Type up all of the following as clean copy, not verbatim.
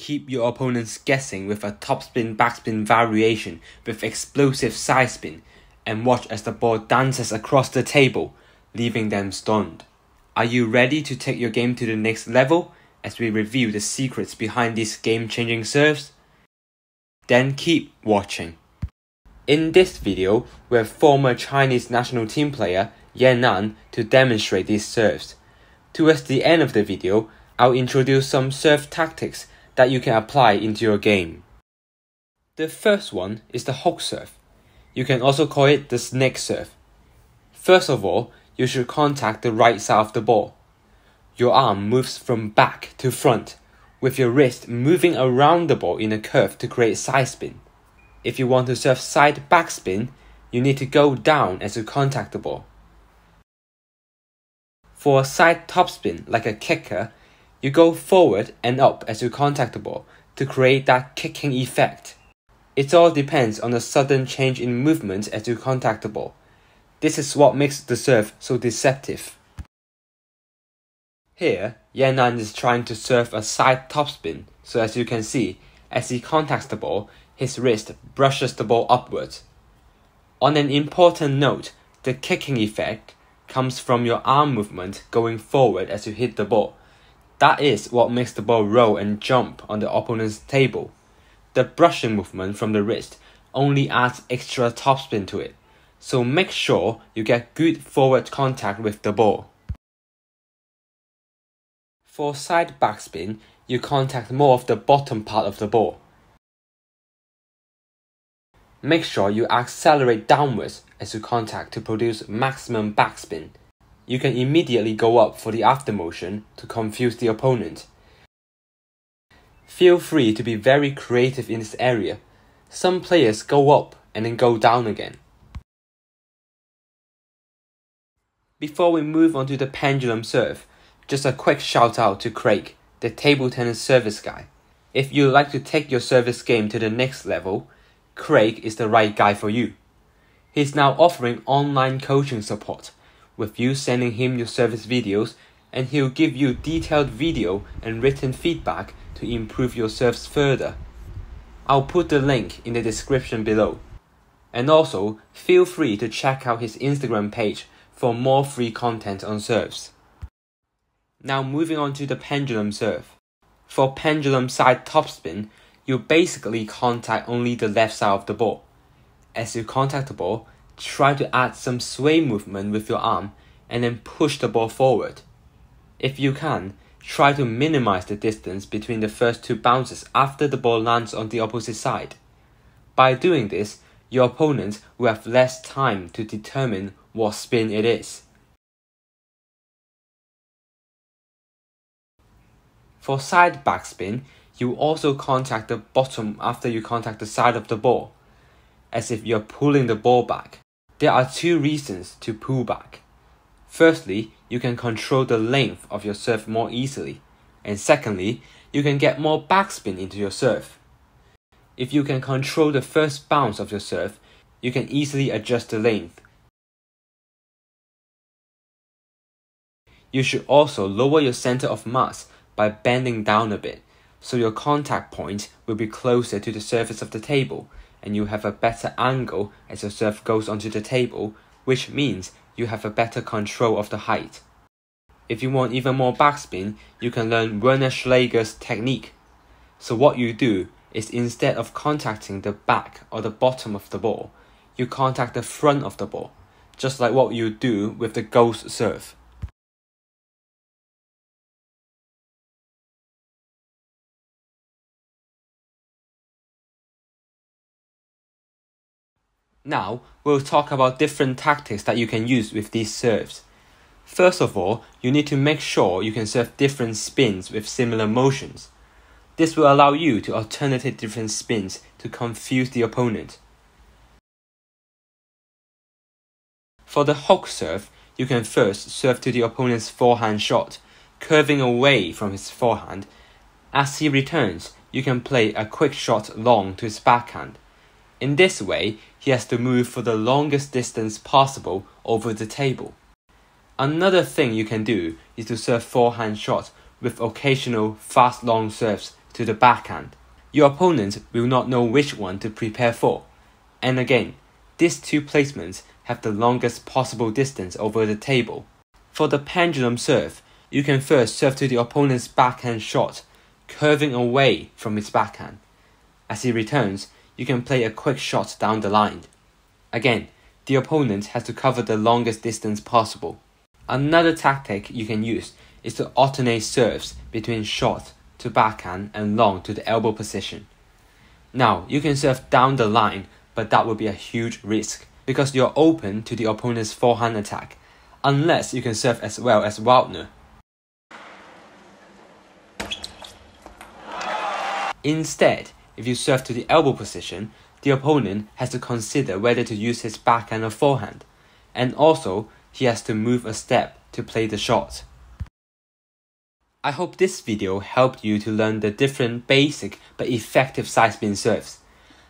Keep your opponents guessing with a topspin backspin variation with explosive side spin, and watch as the ball dances across the table, leaving them stunned. Are you ready to take your game to the next level as we review the secrets behind these game-changing serves? Then keep watching. In this video, we have former Chinese national team player Yan to demonstrate these serves. Towards the end of the video, I'll introduce some serve tactics that you can apply into your game. The first one is the hook serve. You can also call it the snake serve. First of all, you should contact the right side of the ball. Your arm moves from back to front, with your wrist moving around the ball in a curve to create side spin. If you want to serve side backspin, you need to go down as you contact the ball. For a side topspin, like a kicker, you go forward and up as you contact the ball to create that kicking effect. It all depends on the sudden change in movement as you contact the ball. This is what makes the serve so deceptive. Here, Yan is trying to serve a side topspin, so as you can see, as he contacts the ball, his wrist brushes the ball upwards. On an important note, the kicking effect comes from your arm movement going forward as you hit the ball. That is what makes the ball roll and jump on the opponent's table. The brushing movement from the wrist only adds extra topspin to it, so make sure you get good forward contact with the ball. For side backspin, you contact more of the bottom part of the ball. Make sure you accelerate downwards as you contact to produce maximum backspin. You can immediately go up for the aftermotion to confuse the opponent. Feel free to be very creative in this area. Some players go up and then go down again. Before we move on to the pendulum serve, just a quick shout out to Craig, the table tennis service guy. If you'd like to take your service game to the next level, Craig is the right guy for you. He's now offering online coaching support, with you sending him your service videos, and he'll give you detailed video and written feedback to improve your serves further. I'll put the link in the description below. And also, feel free to check out his Instagram page for more free content on serves. Now moving on to the pendulum serve. For pendulum side topspin, you basically contact only the left side of the ball. As you contact the ball, try to add some sway movement with your arm and then push the ball forward. If you can, try to minimize the distance between the first two bounces after the ball lands on the opposite side. By doing this, your opponent will have less time to determine what spin it is. For side backspin, you also contact the bottom after you contact the side of the ball, as if you're pulling the ball back. There are two reasons to pull back. Firstly, you can control the length of your serve more easily, and secondly, you can get more backspin into your serve. If you can control the first bounce of your serve, you can easily adjust the length. You should also lower your center of mass by bending down a bit, so your contact point will be closer to the surface of the table, and you have a better angle as your serve goes onto the table, which means you have a better control of the height. If you want even more backspin, you can learn Werner Schläger's technique. So what you do is, instead of contacting the back or the bottom of the ball, you contact the front of the ball, just like what you do with the ghost serve. Now, we'll talk about different tactics that you can use with these serves. First of all, you need to make sure you can serve different spins with similar motions. This will allow you to alternate different spins to confuse the opponent. For the hook serve, you can first serve to the opponent's forehand shot, curving away from his forehand. As he returns, you can play a quick shot long to his backhand. In this way, he has to move for the longest distance possible over the table. Another thing you can do is to serve forehand shots with occasional fast long serves to the backhand. Your opponent will not know which one to prepare for. And again, these two placements have the longest possible distance over the table. For the pendulum serve, you can first serve to the opponent's backhand shot, curving away from his backhand. As he returns, you can play a quick shot down the line. Again, the opponent has to cover the longest distance possible. Another tactic you can use is to alternate serves between short to backhand and long to the elbow position. Now, you can serve down the line, but that would be a huge risk because you're open to the opponent's forehand attack, unless you can serve as well as Wagner. Instead, if you serve to the elbow position, the opponent has to consider whether to use his backhand or forehand, and also he has to move a step to play the shot. I hope this video helped you to learn the different basic but effective side spin serves.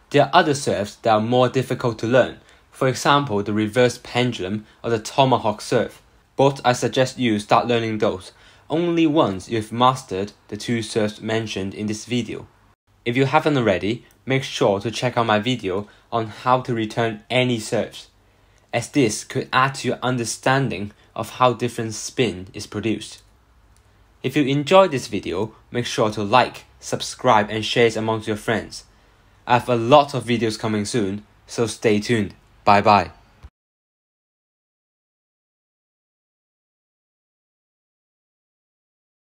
There are other serves that are more difficult to learn, for example the reverse pendulum or the tomahawk serve, but I suggest you start learning those only once you've mastered the two serves mentioned in this video. If you haven't already, make sure to check out my video on how to return any serves, as this could add to your understanding of how different spin is produced. If you enjoyed this video, make sure to like, subscribe and share it amongst your friends. I have a lot of videos coming soon, so stay tuned. Bye bye.